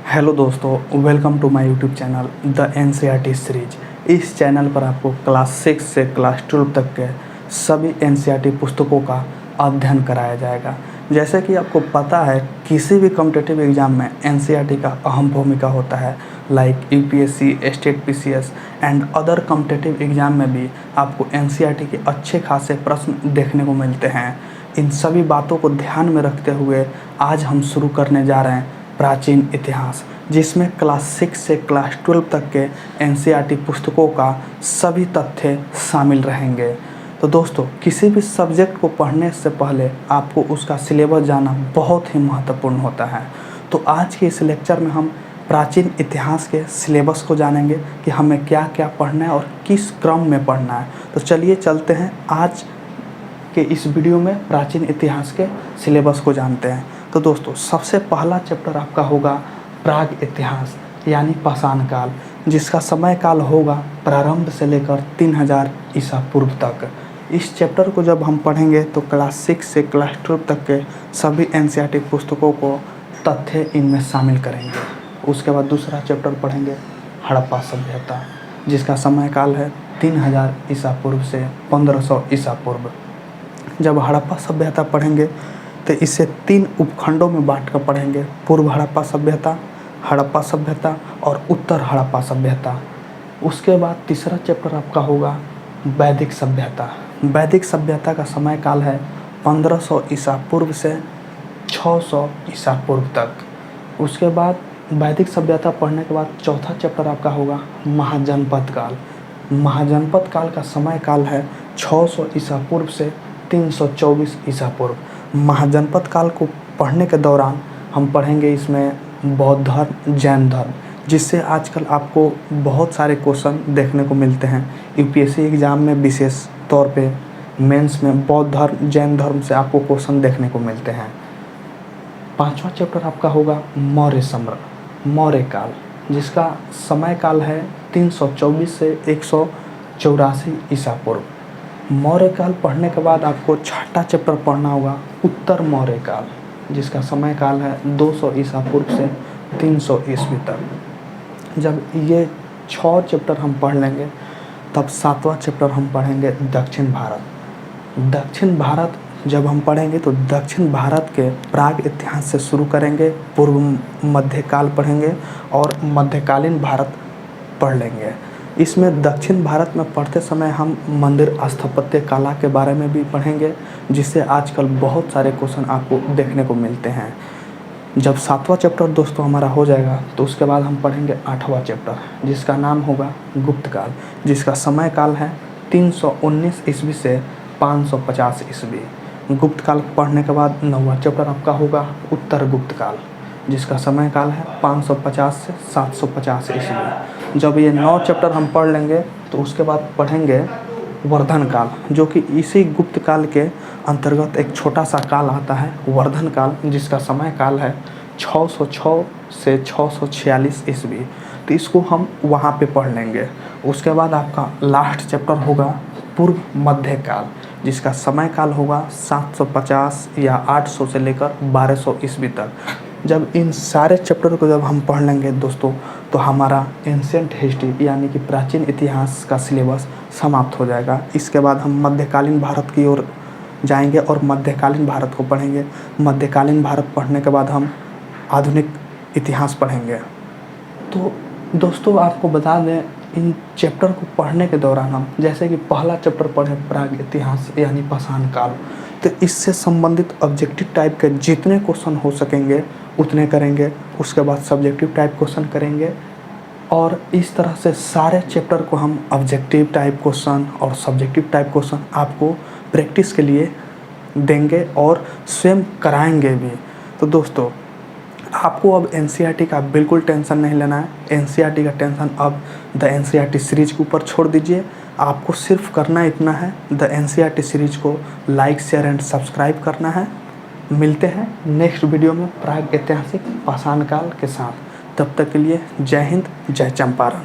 Hello दोस्तों, welcome to my YouTube channel the NCERT series. इस चैनल पर आपको क्लास 6 से क्लास 12 तक के सभी एनसीईआरटी पुस्तकों का अध्ययन कराया जाएगा। जैसे कि आपको पता है, किसी भी कॉम्पिटिटिव एग्ज़ाम में एनसीईआरटी का अहम भूमिका होता है। Like UPSC, state PCS and other competitive exam में भी आपको एनसीईआरटी के अच्छे खासे प्रश्न देखने को मिलते हैं। इन सभी बातों को ध्यान में रखते हुए आज हम शुरू करने जा रहे हैं प्राचीन इतिहास, जिसमें क्लास 6 से क्लास 12 तक के एनसीईआरटी पुस्तकों का सभी तथ्य शामिल रहेंगे। तो दोस्तों, किसी भी सब्जेक्ट को पढ़ने से पहले आपको उसका सिलेबस जानना बहुत ही महत्वपूर्ण होता है। तो आज के इस लेक्चर में हम प्राचीन इतिहास के सिलेबस को जानेंगे कि हमें क्या क्या पढ़ना है और किस क्रम में पढ़ना है। तो चलिए चलते हैं आज के इस वीडियो में प्राचीन इतिहास के सिलेबस को जानते हैं। तो दोस्तों, सबसे पहला चैप्टर आपका होगा प्राग इतिहास यानी पाषाण काल, जिसका समय काल होगा प्रारंभ से लेकर 3000 ईसा पूर्व तक। इस चैप्टर को जब हम पढ़ेंगे तो क्लास 6 से क्लास 12 तक के सभी एनसीईआरटी पुस्तकों को तथ्य इनमें शामिल करेंगे। उसके बाद दूसरा चैप्टर पढ़ेंगे हड़प्पा सभ्यता, जिसका समय काल है 3000 ईसा पूर्व से 1500 ईसा पूर्व। जब हड़प्पा सभ्यता पढ़ेंगे तो इसे 3 उपखंडों में बांट कर पढ़ेंगे: पूर्व हड़प्पा सभ्यता और उत्तर हड़प्पा सभ्यता। उसके बाद तीसरा चैप्टर आपका होगा वैदिक सभ्यता। वैदिक सभ्यता का समय काल है 1500 ईसा पूर्व से 600 ईसा पूर्व तक। उसके बाद वैदिक सभ्यता पढ़ने के बाद चौथा चैप्टर आपका होगा महाजनपद काल। महाजनपद काल का समय काल है 600 ईसा पूर्व से 324 ईसा पूर्व। महाजनपद काल को पढ़ने के दौरान हम पढ़ेंगे इसमें बौद्ध धर्म, जैन धर्म, जिससे आजकल आपको बहुत सारे क्वेश्चन देखने को मिलते हैं। यूपीएससी एग्ज़ाम में विशेष तौर पे मेंस में बौद्ध धर्म, जैन धर्म से आपको क्वेश्चन देखने को मिलते हैं। पांचवा चैप्टर आपका होगा मौर्य काल, जिसका समय काल है 324 से 184 ईसा पूर्व। मौर्य काल पढ़ने के बाद आपको छठा चैप्टर पढ़ना होगा उत्तर मौर्य काल, जिसका समय काल है 200 ईसा पूर्व से 300 ईस्वी तक। जब ये 6 चैप्टर हम पढ़ लेंगे तब 7वां चैप्टर हम पढ़ेंगे दक्षिण भारत। दक्षिण भारत जब हम पढ़ेंगे तो दक्षिण भारत के प्राग इतिहास से शुरू करेंगे, पूर्व मध्यकाल पढ़ेंगे और मध्यकालीन भारत पढ़ लेंगे। इसमें दक्षिण भारत में पढ़ते समय हम मंदिर स्थापत्य कला के बारे में भी पढ़ेंगे, जिससे आजकल बहुत सारे क्वेश्चन आपको देखने को मिलते हैं। जब 7वां चैप्टर दोस्तों हमारा हो जाएगा तो उसके बाद हम पढ़ेंगे 8वां चैप्टर, जिसका नाम होगा गुप्त काल, जिसका समय काल है 319 ईस्वी से 550 ईस्वी। गुप्त काल पढ़ने के बाद 9वां चैप्टर आपका होगा उत्तर गुप्त काल, जिसका समय काल है 550 से 750 ईस्वी। जब ये 9 चैप्टर हम पढ़ लेंगे तो उसके बाद पढ़ेंगे वर्धन काल, जो कि इसी गुप्त काल के अंतर्गत एक छोटा सा काल आता है वर्धन काल, जिसका समय काल है 606 से 646 ईस्वी। तो इसको हम वहाँ पे पढ़ लेंगे। उसके बाद आपका लास्ट चैप्टर होगा पूर्व मध्य काल, जिसका समय काल होगा 750 या 800 से लेकर 1200 ईस्वी तक। जब इन सारे चैप्टर को जब हम पढ़ लेंगे दोस्तों, तो हमारा एंशिएंट हिस्ट्री यानी कि प्राचीन इतिहास का सिलेबस समाप्त हो जाएगा। इसके बाद हम मध्यकालीन भारत की ओर जाएंगे और मध्यकालीन भारत को पढ़ेंगे। मध्यकालीन भारत पढ़ने के बाद हम आधुनिक इतिहास पढ़ेंगे। तो दोस्तों, आपको बता दें, इन चैप्टर को पढ़ने के दौरान हम जैसे कि पहला चैप्टर पढ़े प्राग इतिहास यानी पाषाण काल, तो इससे संबंधित ऑब्जेक्टिव टाइप के जितने क्वेश्चन हो सकेंगे उतने करेंगे। उसके बाद सब्जेक्टिव टाइप क्वेश्चन करेंगे और इस तरह से सारे चैप्टर को हम ऑब्जेक्टिव टाइप क्वेश्चन और सब्जेक्टिव टाइप क्वेश्चन आपको प्रैक्टिस के लिए देंगे और स्वयं कराएंगे भी। तो दोस्तों, आपको अब एनसीईआरटी का बिल्कुल टेंशन नहीं लेना है। एनसीईआरटी का टेंशन अब द एनसीईआरटी सीरीज के ऊपर छोड़ दीजिए। आपको सिर्फ करना इतना है, द एनसीईआरटी सीरीज को लाइक, शेयर एंड सब्सक्राइब करना है। मिलते हैं नेक्स्ट वीडियो में प्राग ऐतिहासिक पाषाण काल के साथ। तब तक के लिए जय हिंद, जय चंपारण।